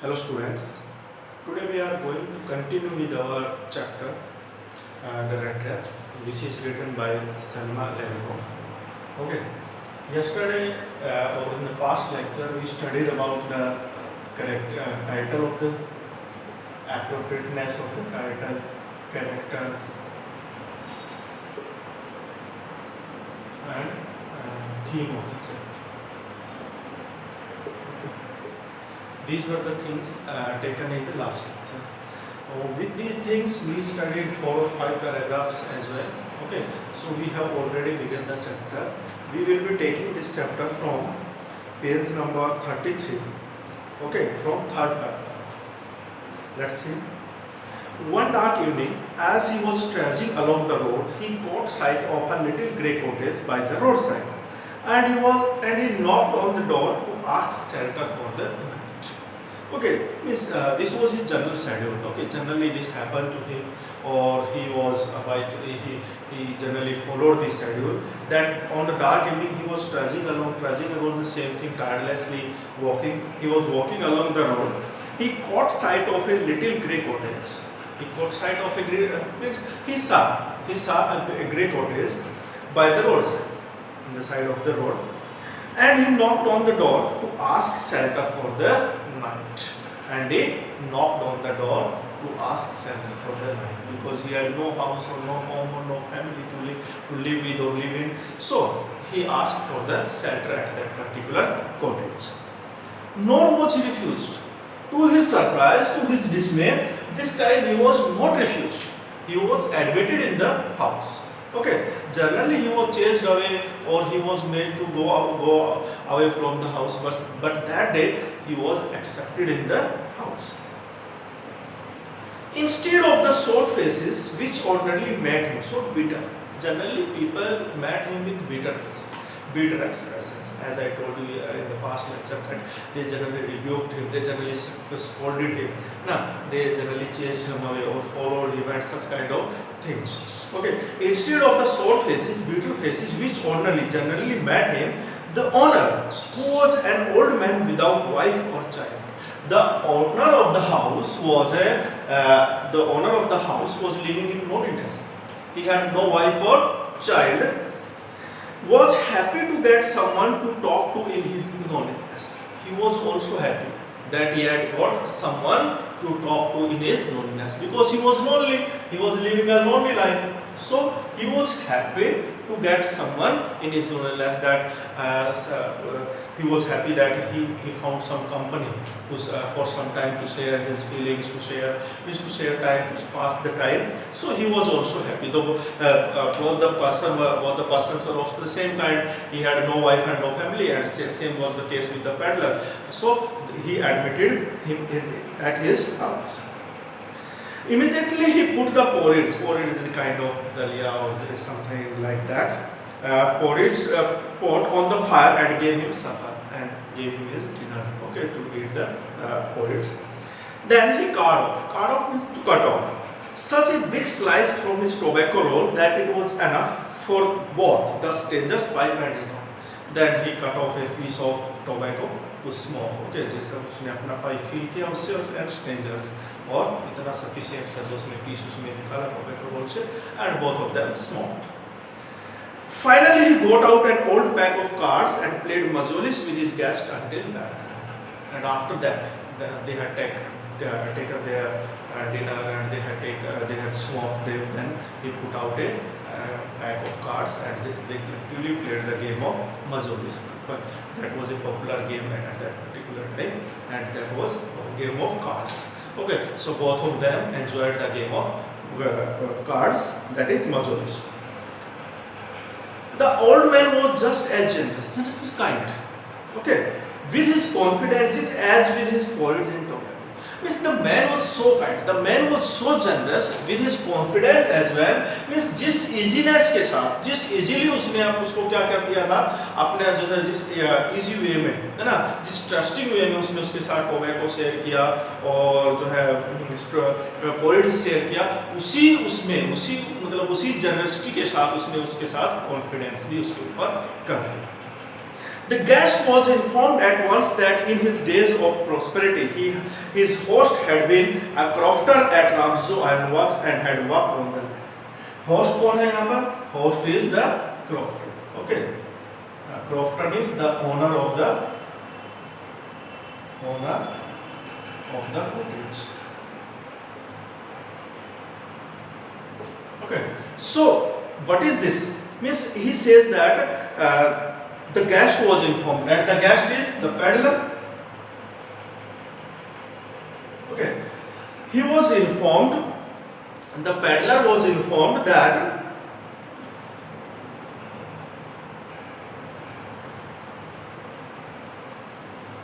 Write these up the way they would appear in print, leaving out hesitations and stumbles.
Hello students, today we are going to continue with our chapter The Red Trap, which is written by Selma Lagerlöf. Okay, yesterday or in the past lecture we studied about the correct title of the appropriateness of the title, characters and theme of the chapter. These were the things taken in the last lecture. With these things, we studied 4 or 5 paragraphs as well. Okay, so we have already begun the chapter. We will be taking this chapter from page number 33. Okay, from third paragraph. Let's see. One dark evening, as he was trudging along the road, he caught sight of a little grey cottage by the roadside, and he knocked on the door to ask shelter for the night. Okay, this was his general schedule. Okay, generally this happened to him, or he generally followed this schedule. That on the dark evening he was trudging along the same thing, tirelessly walking. He was walking along the road. He caught sight of a little grey cottage. He saw a grey cottage by the roadside, on the side of the road, and he knocked on the door to ask shelter for the night. And he knocked on the door to ask shelter for the night because he had no house or no home or no family to live with or live in. So he asked for the shelter at that particular cottage. Nor was he refused. To his surprise, to his dismay, this time he was not refused. He was admitted in the house. Okay, generally he was chased away or he was made to go away from the house, but that day he was accepted in the house. Instead of the sour faces which ordinarily met him, so bitter. Generally people met him with bitter faces, bitter expressions. As I told you in the past lecture that they generally rebuked him, they generally scolded him. Now they generally chased him away or followed him and such kind of things. Okay, instead of the sour faces, bitter faces which ordinarily generally met him, the owner, who was an old man without wife or child. The owner of the house was living in loneliness. He had no wife or child. Was happy to get someone to talk to in his loneliness. He was also happy that he had got someone to talk to in his loneliness because he was lonely. He was living a lonely life. So he was happy to get someone in his loneliness, that he was happy that he found some company for some time to share his feelings, to share time, to pass the time. So he was also happy. Though both the persons were of the same kind. He had no wife and no family, and same was the case with the peddler. So he admitted him at his house. Immediately he put the porridge. Porridge is a kind of dalia or something like that. Porridge pot on the fire and gave him supper and gave him his dinner. Okay, to eat the porridge. Then he cut means to cut off such a big slice from his tobacco roll that it was enough for both the stranger's pipe and his own. Then he cut off a piece of tobacco to smoke. Okay, जैसे उसने अपना pipe fill किया उससे and strangers, और इतना sufficient था जो उसने पीस उसमें निकाला tobacco roll से, and both of them smoked. Finally, he got out an old pack of cards and played Majolis with his guest until night. And after that, they had taken their dinner and they had smoked. Then he put out a pack of cards and they collectively played the game of Majolis. But that was a popular game at that particular time, and that was a game of cards. Okay, so both of them enjoyed the game of cards, that is Majolis. The old man was just as generous, just as kind. Okay, with his confidences as with his porridge and tobacco. Means the man was so kind, the man was so generous with his confidence as well. Means जिस easiness के साथ, जिस easily उसने उसको क्या कर दिया था, अपने जो है जिस easy way में, है ना, जिस trusting way में उसने उसके साथ tobacco शेयर किया और जो है porridge शेयर किया, उसी generosity के साथ उसने उसके साथ confidence भी उसके ऊपर कर दिया. The guest was informed at once that in his days of prosperity, his host had been a crofter at Ramsau Ironworks and had worked on the land. Host कौन है यहाँ पर? Host is the crofter. Okay. Crofter is the owner of the cottage. Okay. So what is this? Means he says that the guest was informed, and the guest is the peddler. Okay. He was informed, the peddler was informed that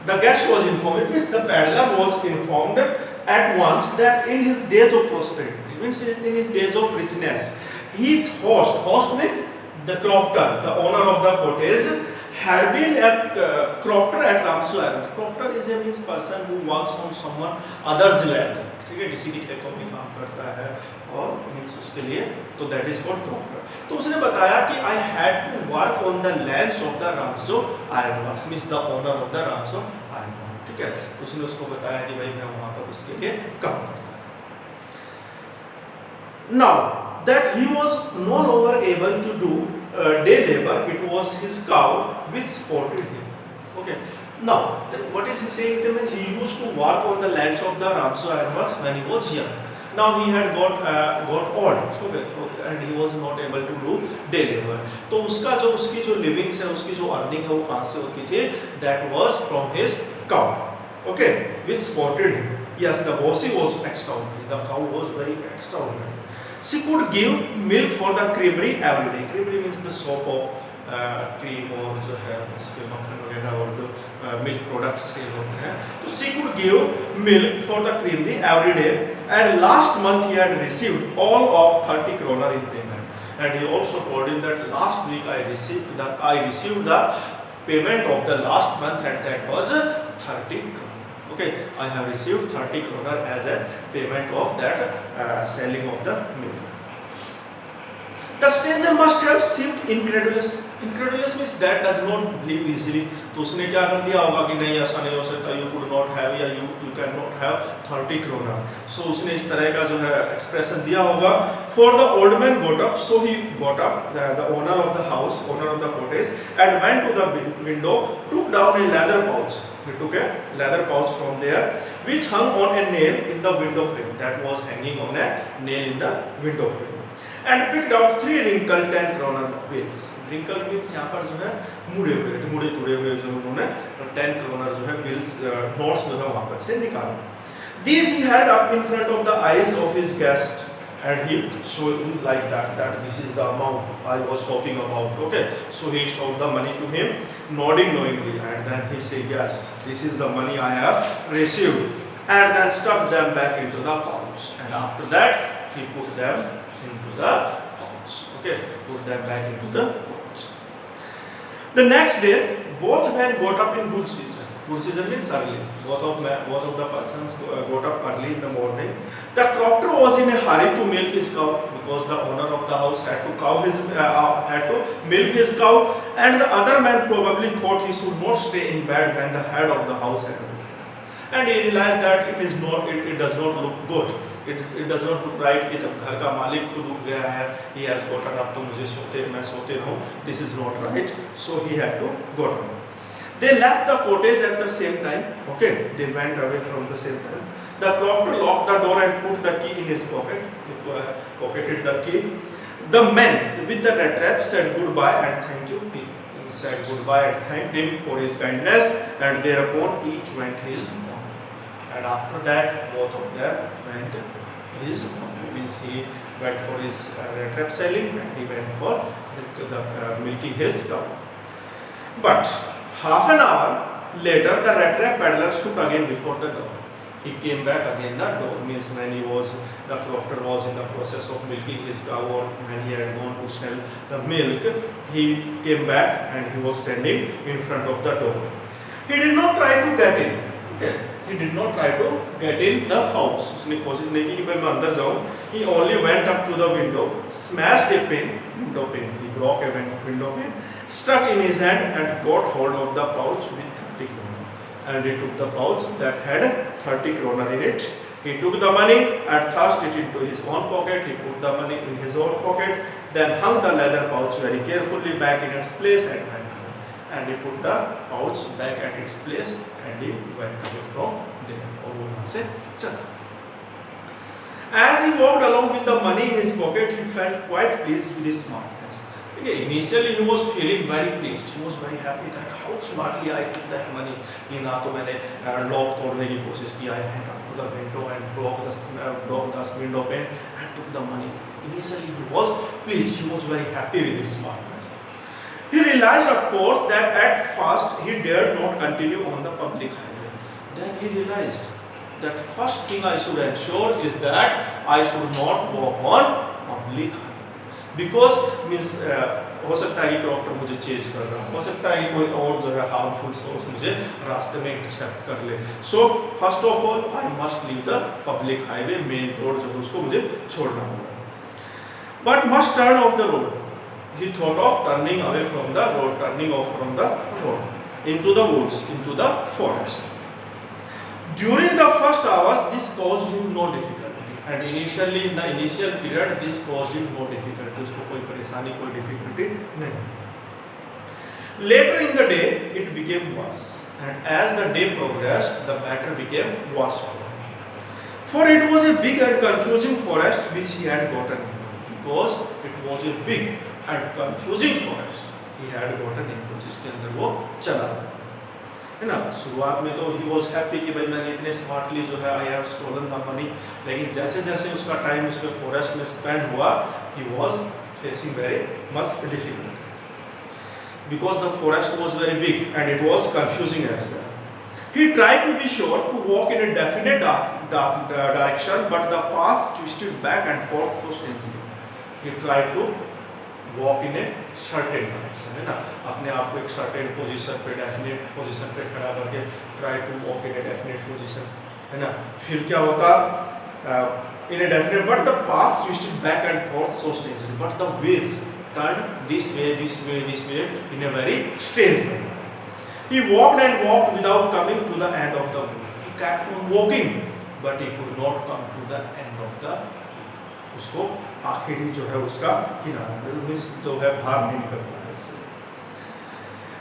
the guest was informed, it means the peddler was informed at once that in his days of prosperity, it means in his days of richness, his host means the crofter, the owner of the cottage, had been a crofter at Ramsau Ironworks. Crofter is a means person who works on someone other's land. ठीक है, किसी की खेतों में काम करता है और मीन्स उसके लिए, तो दैट इज कॉल्ड crofter. तो उसने बताया कि I had to work on the lands of the Ramsau Ironworks, means the owner of the Ramsau Ironworks. ठीक है, तो उसने उसको बताया कि भाई मैं वहाँ पर उसके लिए काम करता था. Now that he was no longer able to do day labor, it was his cow which supported him. Okay. Now, what is he saying? That he used to work on the lands of the Ramsau Ironworks when he was young. Now he had got old, okay, and he was not able to do day labor. तो उसकी जो livings है, उसकी जो earning है, वो कहाँ से होती थी? That was from his cow. Okay, which supported him. Yes, the bossy was extraordinary. The cow was very extraordinary. She could give milk for the creamery every day. Creamery means the soap of cream और जो है जिसपे मक्खन वगैरह और जो milk products cell होते हैं. तो she could give milk for the creamery every day. And last month he had received all of 30 kroner in payment. And he also told him that last week I received the payment of the last month, and that was 30 kroner. Okay, I have received 30 kroner as a payment of that selling of the milk. The stranger must have seemed incredulous. Incredulous means that does not believe easily. तो उसने क्या कर दिया होगा कि नहीं ऐसा नहीं हो सकता, you could not have या you cannot have 30 kroner. So उसने इस तरह का जो है expression दिया होगा. For the old man got up, so he got up, the owner of the house, owner of the cottage, and went to the window, took down a leather pouch. He took a leather pouch from there, which hung on a nail in the window frame. That was hanging on a nail in the window frame. And picked out 3 wrinkled 10 kroner bills. Wrinkled means यहाँ पर जो है मुड़े तुड़े हुए जो उन्होंने 10 kroner जो है bills notes जो है वहाँ पर से निकाले. These he held up in front of the eyes of his guest, and he showed him like that this is the amount I was talking about. Okay, so he showed the money to him, nodding knowingly, and then he said, yes, this is the money I have received, and then stuffed them back into the pouch. And after that he put them into the pouch. Okay, put them back into the pouch. The next day, both men got up in good season. Good season means early. Both of the persons got up early in the morning. The crofter was in a hurry to milk his cow, because the owner of the house had to milk his cow, and the other man probably thought he should not stay in bed when the head of the house had moved. And he realized that it does not look good. It does not look right कि जब घर का मालिक खुद उठ गया है, he has gotten up, तो मैं सोते रहूं, this is not right. So he had to go down. They left the cottage at the same time. Okay, they went away from the same time. The crofter locked the door and put the key in his pocket. He pocketed the key. The men with the red trap said goodbye and thank you. He said goodbye and thanked him for his kindness, and thereupon each went his own. And after that, both of them went his own. Means he went for his red trap selling, and he went for milking his cow. But half an hour later, the red trap peddler stood again before the door. He came back again. The door means when the crofter was in the process of milking his cow, or when he had gone to sell the milk, he came back and he was standing in front of the door. He did not try to get in. Okay, He did not try to get in the house. उसने कोशिश नहीं की कि भाई मैं अंदर जाऊँ. He only went up to the window, smashed a window pane. He broke a window pane, stuck in his hand and got hold of the pouch with 30 kroner. And he took the pouch that had 30 kroner in it. He took the money and thrust it into his own pocket. He put the money in his own pocket, then hung the leather pouch very carefully back in its place and went home. And he put the pouch back at its place and he went away from there. और वो वहाँ से चला. As he walked along with the money in his pocket, he felt quite pleased with his smartness. Okay, initially he was feeling very pleased. He was very happy that how smartly I took that money. ये ना तो मैंने lock तोड़ने की कोशिश की. I went up to the window and broke the window pane and took the money. Initially he was pleased. He was very happy with his smartness. He realized, of course, that at first he dared not continue on the public highway. Then he realized that first thing I should ensure is that I should not walk on public highway. Because means हो सकता है कि crofter मुझे chase कर रहा है, हो सकता है कि कोई और जो है हार्मफुल सोर्स मुझे रास्ते में इंटरसेप्ट कर ले. So first of all I must leave the public highway, main road जो है उसको मुझे छोड़ना होगा. But must turn off the road. He thought of turning away from the road, turning off from the road into the woods, into the forest. During the first hours, this caused him no difficulty, and initially in the initial period, this caused him no difficulty. उसको कोई परेशानी, कोई difficulty नहीं. Later in the day, it became worse, and as the day progressed, the matter became worse for him. For it was a big and confusing forest which he had gotten into, because it was a big and confusing forest he had gotten into, जिसके अंदर वो चला है ना. शुरुआत में तो he was happy कि भाई मैंने इतने स्मार्टली जो है I have stolen the money, लेकिन जैसे जैसे उसका टाइम उसमें फॉरेस्ट में स्पेंड हुआ, he was facing very much difficulty because the forest was very big and it was confusing as well. He tried to be sure to walk in a definite direction, but the paths twisted back and forth so strangely. He tried to walk in a certain direction, है ना, अपने आप को एक certain position पे, definite position पे खड़ा करके try to walk in a definite position, है ना. फिर क्या होता, in a definite but the paths twisted back and forth so strangely, but the ways turn this way this way this way in a very strange way. He walked and walked without coming to the end of the wood. He kept on walking, but he could not come to the end of the. उसको आखिरी जो है उसका किनारा means जो है बाहर नहीं निकल पाया इससे.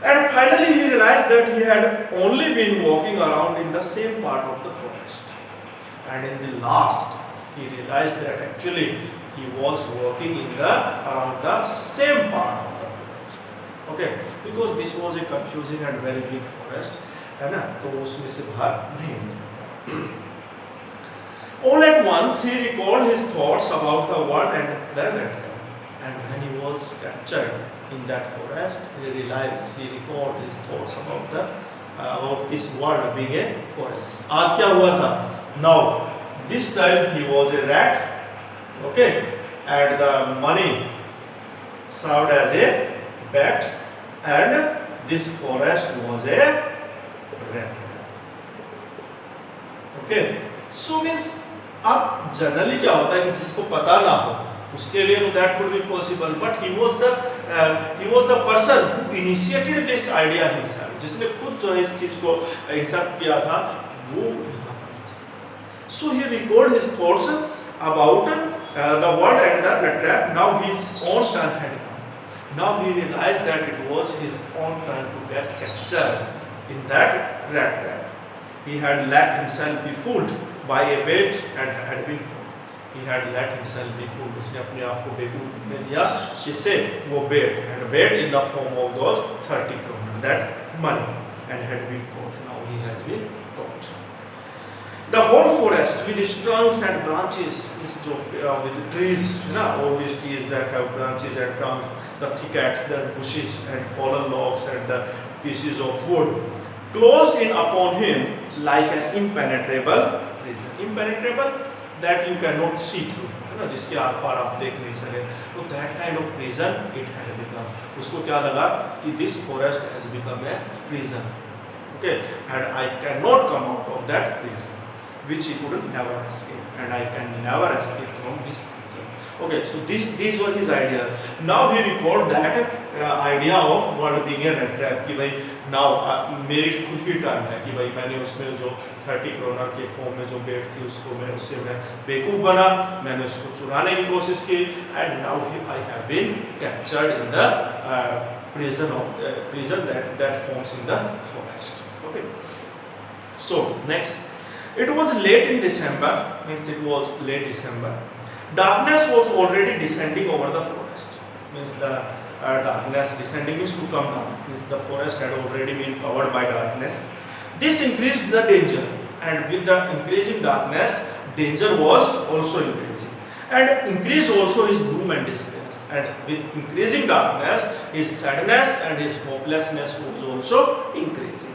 And finally he realized that he had only been walking around in the same part of the forest. And in the last he realized that actually he was walking in the around the same part of the forest. Okay, because this was a confusing and very big forest, है ना, तो उसमें से बाहर नहीं निकल. All at once he recalled his thoughts about the world and the rat. And when he was captured in that forest, he recalled his thoughts about this world being a forest. आज क्या हुआ था? Now this time he was a rat, okay, and the money served as a bat, and this forest was a rat. Okay, so means अब generally क्या होता है कि जिसको पता ना हो उसके लिए तो that could be possible, but he was the person who initiated this idea himself, जिसने खुद जो है इस चीज को इंसेप्ट किया था वो. So he record his thoughts about the world and the trap. Now his own turn had come. Now he realized that it was his own turn to get captured in that rat trap. He had let himself be fooled by a bait and had been caught. He had let himself be fooled. उसने अपने आप को बेवकूफ में दिया किससे? वो bait, and bait in the form of those 30 kroner, that money, and had been caught. Now he has been caught. The whole forest with its trunks and branches is with trees, ना, all these trees that have branches and trunks, the thickets, the bushes and fallen logs and the pieces of wood, closed in upon him like an impenetrable prison. Impenetrable, that you cannot see through, है ना, जिसके are पार आप देख नहीं सके. तो that kind of prison it had become. उसको क्या लगा कि this forest has become a prison. okay, and I cannot come out of that prison, which he could never escape, and I can never escape from this prison. Okay, so these were his ideas. Now he recalled that idea of world being a rat trap, कि भाई now मेरी खुद की turn है कि भाई मैंने उसमें जो 30 करोनर के फॉर्म में जो बेट थी उसको उससे मैं बेवकूफ़ बना, मैंने उसको चुराने की कोशिश की, and now I have been captured in the prison that forms in the forest. Okay, so next, it was late in December, means it was late December. Darkness was already descending over the forest, means the darkness descending means to come down, means the forest had already been covered by darkness. This increased the danger, and with the increasing darkness, danger was also increasing, and increased also his gloom and despair. And with increasing darkness, his sadness and his hopelessness was also increasing.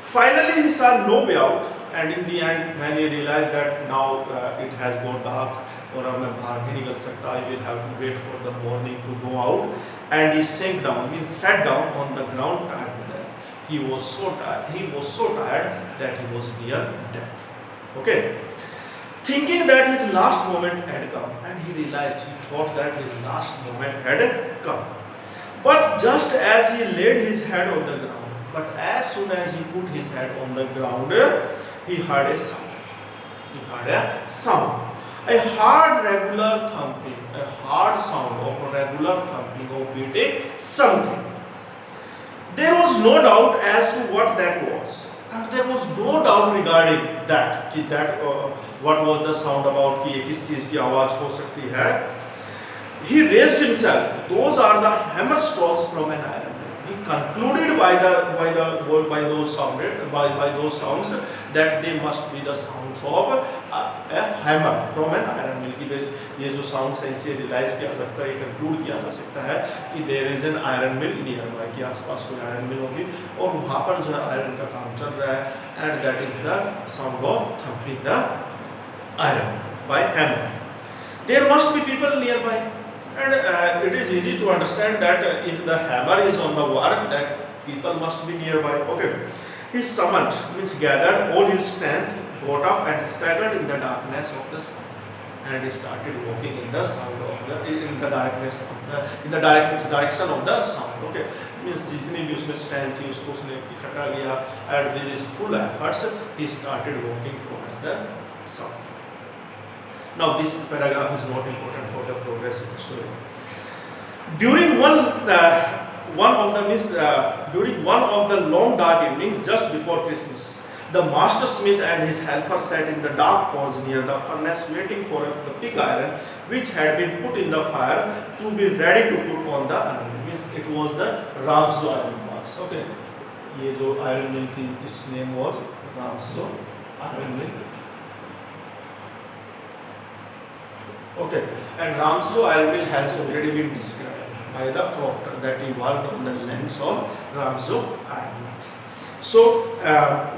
Finally, he saw no way out, and in the end, when he realized that now it has gone dark, और अब मैं बाहर नहीं निकल सकता, I will have to wait for the morning to go out, and he sank down, means sat down on the ground tired to death. He was so tired that he was near death. Okay. Thinking that his last moment had come, and he thought that his last moment had come. But just as he laid his head on the ground, but as soon as he put his head on the ground, he heard a sound. A hard regular thumping, a hard sound of regular thumping of beating something. There was no doubt as to what that was. And there was no doubt regarding that, कि what was the sound about, कि ये किस चीज़ की आवाज़ हो सकती है. He raised himself. Those are the hammer strokes from an iron. He concluded by those sounds that they must be the sounds of a hammer from an iron mill. कि ये जो sounds हैं इसे realize किया जा सकता है, ये conclude किया जा सकता है कि there is an iron mill nearby, कि आसपास कोई iron mill होगी और वहाँ पर जो है iron का काम चल रहा है, and that is the sound of thumping the iron by hammer. There must be people nearby. And it is easy to understand that if the hammer is on the work, that people must be nearby. Okay. He summoned, means gathered all his strength, got up and staggered in the darkness of the sun, and he started walking in the direction of the sound. Okay. Means जितनी भी उसमें strength थी उसको उसने इकट्ठा किया, and with his full efforts he started walking towards the sound. Now this paragraph is not important for the progress of the story. During one of the long dark evenings just before Christmas, the master smith and his helper sat in the dark forge near the furnace waiting for the pig iron which had been put in the fire to be ready to put on the iron. Means it was the Ramsjo iron works. Okay, ये जो iron mill थी, its name was Ramsjo iron mill. Okay, and Ramsjo iron mill has already been described by the Proctor that he worked on the lands of Ramsjo iron mills. So,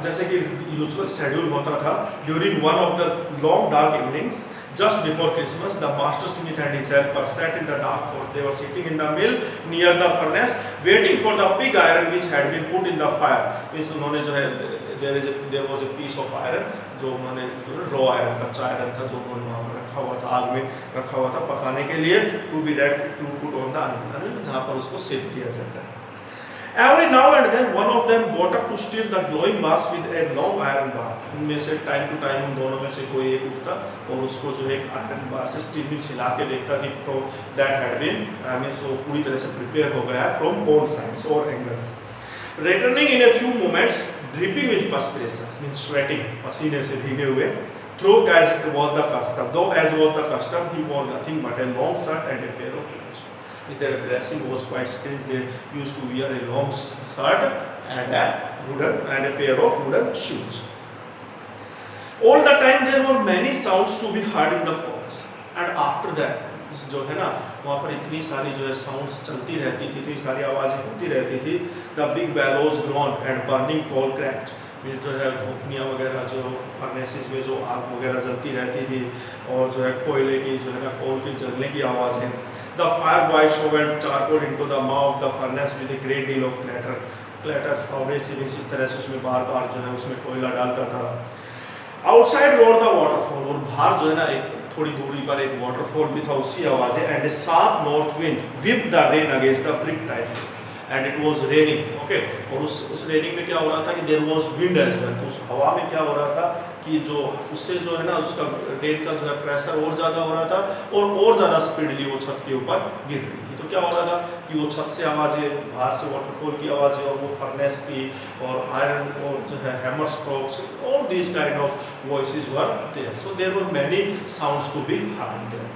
जैसे कि usual schedule होता था, during one of the long dark evenings, just before Christmas, the master smith and his helper sat in the dark forge. They were sitting in the mill near the furnace, waiting for the pig iron which had been put in the fire. इस उन्होंने जो है there was a piece of iron जो उन्होंने raw iron कच्चा iron था जो उन्होंने वहाँ पर रखा हुआ था, आग में रखा हुआ था पकाने के लिए, to be ready to put on the iron, जहाँ पर उसको सेक दिया जाता है. Every now and then one of them got up to stir the glowing mass with a long iron bar. उनमें से time to time उन दोनों में से कोई एक उठता और उसको जो है एक iron bar से स्टील में छिला के देखता कि that had been so पूरी तरह से prepare हो गया है from all sides or angles. Returning in a few moments, dripping with perspiration, means sweating, पसीने से भीगे हुए, though as was the custom, he wore nothing but a long shirt and a pair of shoes. Their dressing was quite strange. They used to wear a long shirt and a pair of wooden shoes. All the time there were many sounds to be heard in the forge, and after that, जो है ना वहाँ पर इतनी सारी जो है sounds चलती रहती थी, इतनी सारी आवाज़ें होती रहती थी. The big bellows groaned and burning coal cracked. जो है धोपनियाँ वगैरह जो फर्नेसेस में जो आग वगैरह जलती रहती थी और जो है कोयले की जो है ना कोल की जलने की आवाज़ें. The fire boy shoveled charcoal into the mouth of the furnace with a great deal of clatter. Clatter foundation इस तरह से उसमें बार बार जो है उसमें कोयला डालता था। आउटसाइड रोड द वाटरफॉल, और बाहर जो है ना एक थोड़ी दूरी पर एक वाटरफॉल भी था, उसकी आवाज़ें। And a sharp north wind whip the rain against the brick tightly and it was raining. Okay, और उस रेनिंग में क्या हो रहा था कि there was wind as well, तो उस हवा में क्या हो रहा था कि जो उससे जो है ना उसका रेन का जो है प्रेशर और ज़्यादा हो रहा था और ज़्यादा स्पीडली वो छत के ऊपर गिर रही थी। तो क्या हो रहा था कि वो छत से आवाज़ें, बाहर से वाटरफॉल की आवाज़ें, और वो फर्नेस की और आयरन और जो है hammer strokes, all these kind of voices were there. So there were many sounds to be heard there.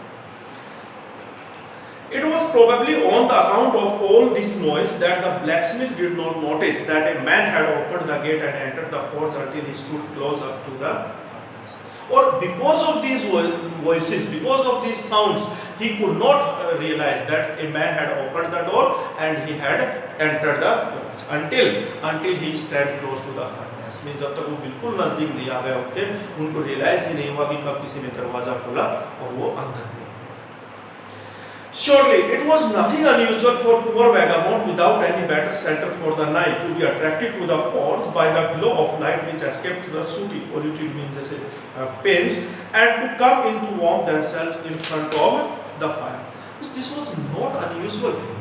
It was probably on the account of all this noise that the blacksmith did not notice that a man had opened the gate and entered the forge until he stood close up to the furnace. Or because of these voices, because of these sounds, he could not realize that a man had opened the door and he had entered the forge until he stood close to the furnace. में जब तक वो बिल्कुल नजदीक नहीं आ गए उनके, उनको रियलाइज ही नहीं हुआ कि कब किसी ने दरवाजा खोला और वो अंदर गया। Surely it was nothing unusual for poor vagabond without any better shelter for the night to be attracted to the forge by the glow of light which escaped through the sooty polluted means जैसे panes and to come in to warm themselves in front of the fire. This was not unusual thing.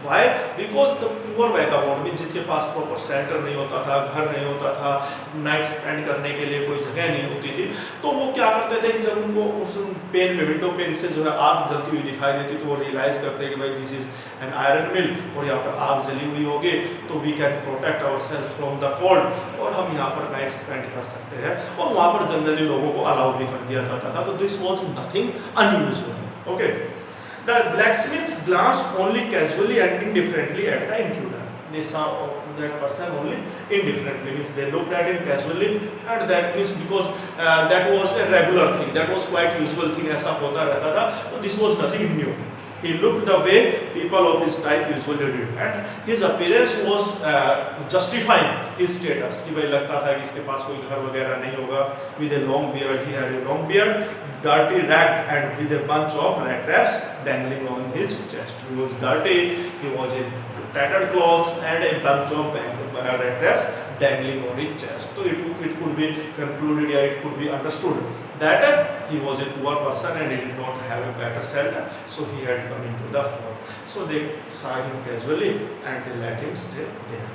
Why? Because the poor vagabond means जिसके पास proper shelter नहीं होता था, घर नहीं होता था, night spend करने के लिए कोई जगह नहीं होती थी, तो वो क्या करते थे कि जब उनको उस पेन में, विंडो पेन से जो है आग जलती हुई दिखाई देती, तो वो रियलाइज करते कि भाई this is an iron mill और यहाँ पर आग जली हुई होगी, तो we can protect our self from the cold, और हम यहाँ पर नाइट स्पेंड कर सकते हैं। और वहाँ पर जनरली लोगों को अलाउ भी कर दिया जाता था, तो this was nothing unusual. Okay, the blacksmiths glanced only casually and indifferently at the intruder. They saw that person only indifferently, means they looked at him casually, and that means because that was a regular thing, that was quite usual thing, ऐसा होता रहता था, तो this was nothing new. He looked the way people of his type usually did, and his appearance was justifying his status. कि भाई लगता था कि इसके पास कोई घर वगैरह नहीं होगा। With a long beard, he had a long beard, dirty, ragged, and with a bunch of rat traps dangling on his chest. He was dirty. He was in tattered clothes and a bunch of rat traps dangling on his chest. So it could be concluded, or it could be understood that he was a poor person and he did not have a better shelter, so he had come into the forge. So they saw him casually and they let him stay there.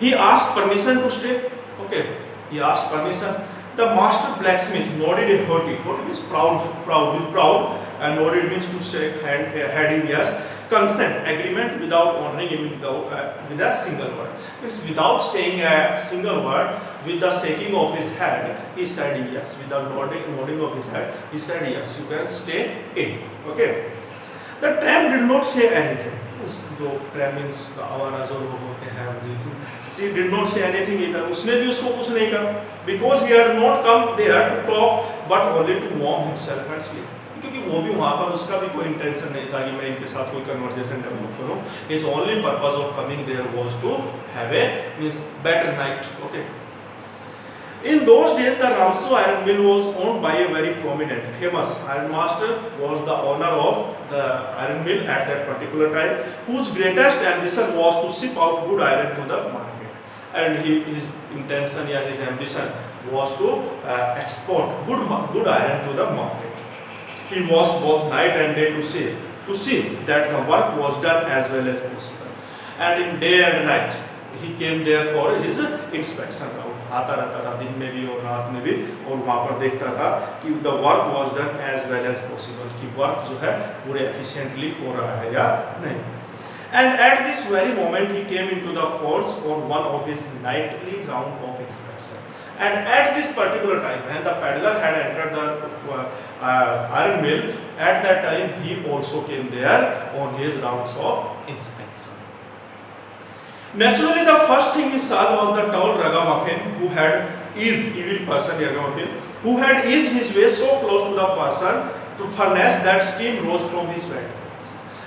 He asked permission to stay. Okay, he asked permission. The master blacksmith nodded a hearty. Hearty means proud, and nodded means to shake hand, had him yes, consent, agreement without honoring him with a single word. Means without saying a single word, with the shaking of his head, he said yes. With the nodding of his head, he said yes. You can stay in. Okay. The tramp did not say anything. जो ट्रैमिंग्स आवारा जो लोग होते हैं, she did not say anything either. उसने भी उसको कुछ नहीं कहा, because he had not come there to talk but only to warm himself and sleep. क्योंकि वो भी वहाँ पर उसका भी कोई इंटेंशन नहीं था कि मैं इनके साथ कोई कन्वर्सेशन डेवलप करूँ. His only purpose of coming there was to have a means better night. Okay. In those days, the Ramshaw iron mill was owned by a very prominent, famous iron master, was the owner of the iron mill at that particular time, whose greatest ambition was to ship out good iron to the market. And his intention, yeah, his ambition was to export good iron to the market. He watched both night and day to see that the work was done as well as possible. And in day and night, he came there for his inspection round. आता रहता था दिन में भी और रात में भी, और वहाँ पर देखता था कि the work was done as well as possible, कि वर्क जो है पूरे एफिशिएंटली हो रहा है या नहीं. And at this very moment he came into the forge on one of his nightly round of inspection. And at this particular time, when the peddler had entered the iron mill, at that time he also came there on his rounds of inspection. Naturally, the first thing he saw was the tall ragamuffin who had eased, evil person ragamuffin, who had eased his way so close to the person to furnace that steam rose from his bed.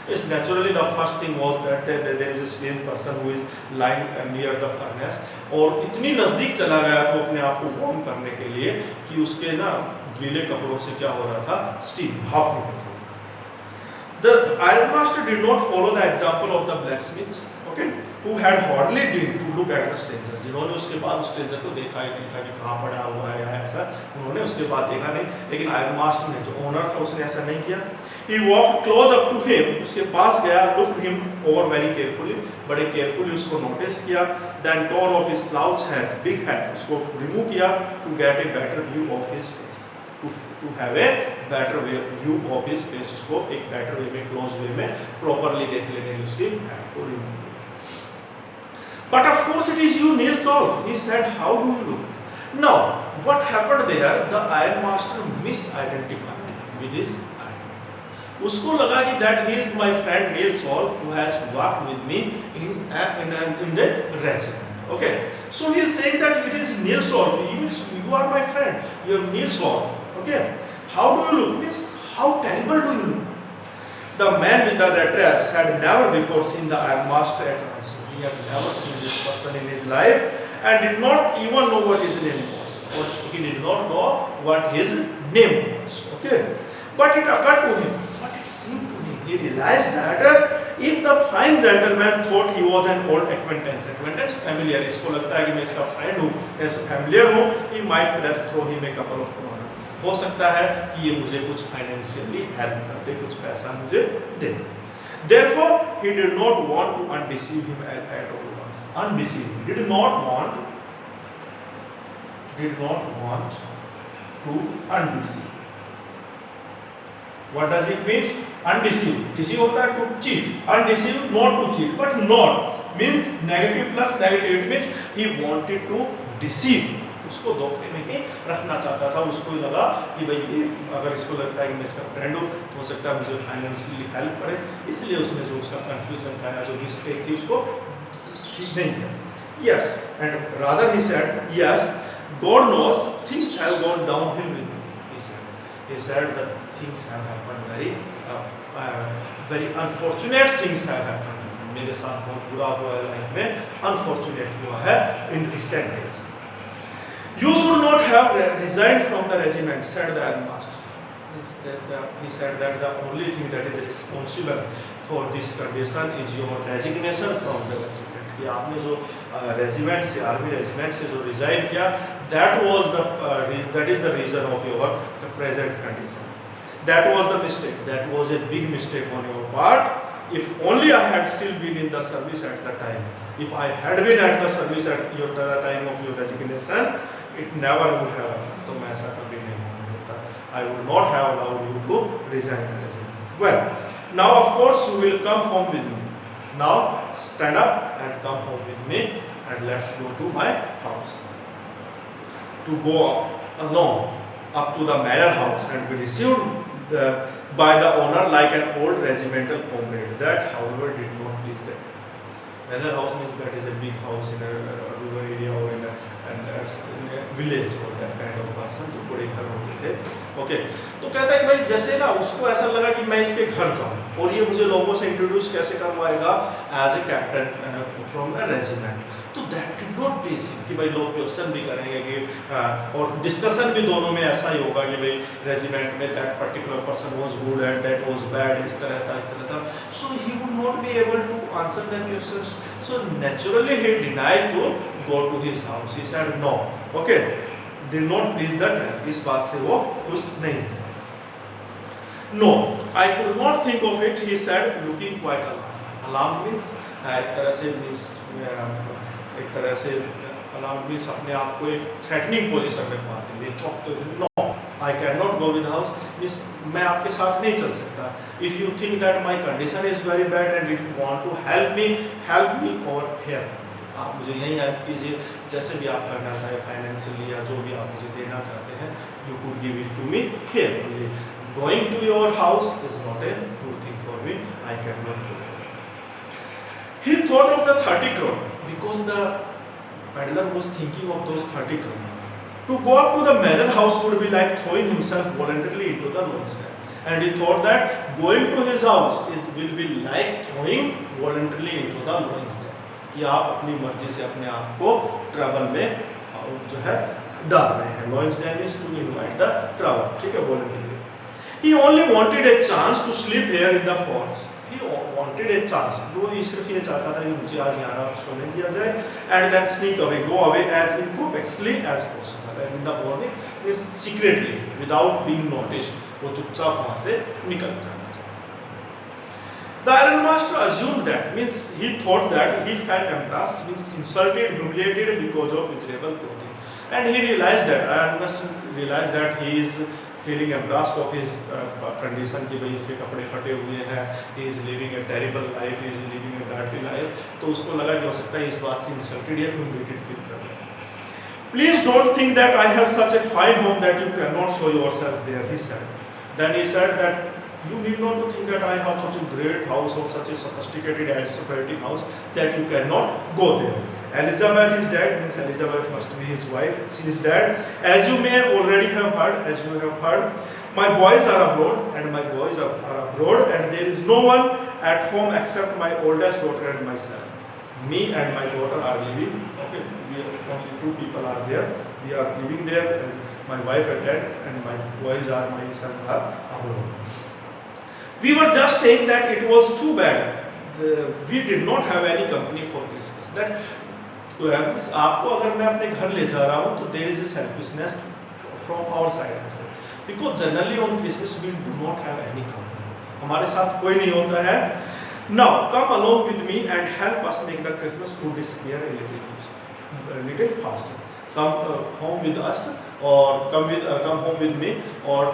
Yes, naturally the first thing was that there is a strange person who is lying near the furnace, और इतनी नज़दीक चला गया था अपने आप को warm करने के लिए कि उसके ना गीले कपड़ों से क्या हो रहा था, स्टीम, भाप निकल रही थी. The iron master did not follow the example of the blacksmiths. Okay, who had hardly deigned to look at the stranger, जिन्होंने उसके बाद उस स्ट्रेंजर को देखा ही नहीं था कि कहाँ पड़ा हुआ है या ऐसा, उन्होंने उसके बाद देखा नहीं, लेकिन आयरन मास्टर ने, जो ओनर था, उसने ऐसा नहीं किया। He walked close up to him, उसके पास गया, looked him over very carefully, बड़े केयरफुली उसको नोटिस किया, then tore off his slouch hat, big hat, उसको रिमूव किया, to get a better view of his face, to have a better view of his face, उसको एक better way में, close way में, properly देख लेने के उसकी hat को रिमूव किया। But of course it is you, Neil Solve, he said, how do you look? Now, what happened there? The iron master misidentified him with his उसको लगा कि that he is my friend Neil Solve who has worked with me in the regiment. Okay, so he is saying that it is Neil Solve. He means you are my friend. You are Neil Solve. Okay, how do you look? Means how terrible do you look? The man with the red traps had never before seen the iron master at all. So he had never seen this person in his life and did not even know what his name was. Or he did not know what his name was. Okay, but it occurred to him. Seemed to him, he realized that if the fine gentleman thought he was an old acquaintance familiar, इसको लगता है कि मैं इसका friend हूँ, ऐसे familiar हूँ, he might perhaps throw him a couple of kroner. हो सकता है कि ये मुझे कुछ financially help कर दे, कुछ पैसा मुझे दे। Therefore, he did not want to undeceive him at all once. Undeceive, did not want to undeceive. What does it mean? Undeceive. Deceive होता है to cheat. Undeceive, not to cheat, but not means negative plus negative. It means he wanted to deceive. उसको धोखे में ही रखना चाहता था। उसको लगा कि भाई ये अगर इसको लगता है कि मैं इसका फ्रेंड हूँ तो हो सकता है मुझे फाइनेंशियली हेल्प करे, इसलिए उसने जो उसका कंफ्यूजन था या जो मिस्टेक थी उसको ठीक नहीं किया। Yes, and rather he said, yes, God knows things have gone downhill with me. He said that things have happened very unfortunate things have happened. मेरे साथ बहुत बुरा हुआ है लाइफ में, unfortunate हुआ है in recent days. You should not have resigned from the regiment, said the iron master. He said that the only thing that is responsible for this condition is your resignation from the regiment. कि आपने जो regiment से, army regiment से जो resign किया, that is the reason of your present condition. That was the mistake. That was a big mistake on your part. If only I had still been in the service at the time. If I had been at the service at the time of your resignation, it never would have happened. तो मैं ऐसा कभी नहीं होता. I would not have allowed you to resign the regiment. Well, now of course you will come home with me. Now stand up and come home with me and let's go to my house. To go along up to the manor house and be received by the owner like an old regimental comrade. That, however, did not please them. Manor house means that is a big house in a rural area or in a village or that kind of person, जो बड़े घर होते थे। Okay, तो कहता है कि भाई जैसे ना उसको ऐसा लगा कि मैं इसके घर जाऊँ और ये मुझे लोगों से इंट्रोड्यूस कैसे करवाएगा as a captain from a regiment. तो that did not please him कि भाई लोग क्वेश्चन भी करेंगे कि और डिस्कशन भी दोनों में ऐसा ही होगा कि भाई रेजिमेंट में that particular person was good and that was bad, इस तरह था। So he would not be able to answer the questions, so naturally he denied to go to his house. He said no. Okay, did not please that, इस बात से वो खुश नहीं। No, I could not think of it, he said looking quite alarmed. Alarmed means एक तरह से alarm means अपने आप को एक थ्रेटनिंग पोजीशन में पाते हैं, चौंकते हुए। No, I can not go with house means मैं आपके साथ नहीं चल सकता। If you think that my condition is very bad and if you want to help me और हेयर, आप मुझे यही हेल्प कीजिए, जैसे भी आप करना चाहे फाइनेंशियली या जो भी आप मुझे देना चाहते हैं, you could give it to me here only. Going to your house is not a good thing for me, I can not do. He thought of the 30 kroner because the peddler was thinking of those 30 kroner. To go up to the manor house would be like throwing himself voluntarily into the lion's den. And he thought that going to his house will be like throwing voluntarily into the lion's den. कि आप अपनी मर्जी से अपने आप को trouble में जो है डाल रहे हैं। Lions den is to invite the trouble, ठीक है, voluntarily. He only wanted a chance to sleep here in the forest. He wanted a chance. वो सिर्फ ये चाहता था कि मुझे आज यहाँ सोने दिया जाए, and then sneak away, go away as inconspicuously as possible. And in the morning, is secretly, without being noticed, वो चुपचाप वहाँ से निकल जाना चाहता. The iron master assumed that, means he thought that he felt embarrassed, means insulted, humiliated because of his rebel clothing, and he realized that iron master realized that he is feeling embarrassed of his condition कि भाई इसके कपड़े फटे हुए हैं, he is living a terrible life, he is living a dirty life. तो उसको लगा कि हो सकता है इस बात से insulted या humiliated feel कर रहा है. Please don't think that I have such a fine home that you cannot show yourself there, he said. Then he said that you need not to think that I have such a great house or such a sophisticated aristocratic house that you cannot go there. Elizabeth is dead, means Elizabeth must be his wife. She is dead. As you may already have heard, my boys are abroad, and there is no one at home except my oldest daughter and myself. Me and my daughter are living. Okay, only two people are there. We are living there as my wife is dead, and my sons are abroad. We were just saying that it was too bad. We did not have any company for Christmas. That आपको अगर मैं अपने घर ले जा रहा हूँ तो there is a selfishness from our side as well. Because generally on Christmas we do not have any company. हमारे साथ कोई नहीं होता है. Now come along with me and help us make the Christmas food disappear a little faster. Come home with us, or come home with me, or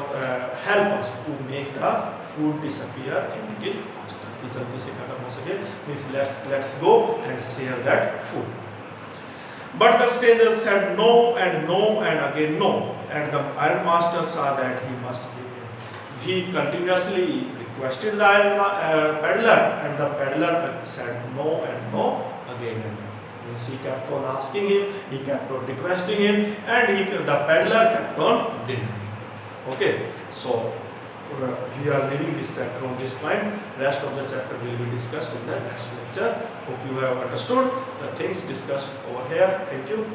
help us to make the food disappear a little faster. कि जल्दी से खत्म हो सके. Means let's go and share that food. But the stranger said no and no and again no, and the iron master saw that he must give in. He continuously requested the peddler, and the peddler said no and no again and again. Means he kept on asking him, he kept on requesting him, and the peddler kept on denying. Okay, so we are leaving this chapter on this point. Rest of the chapter will be discussed in the next lecture. Hope you have understood the things discussed over here. Thank you.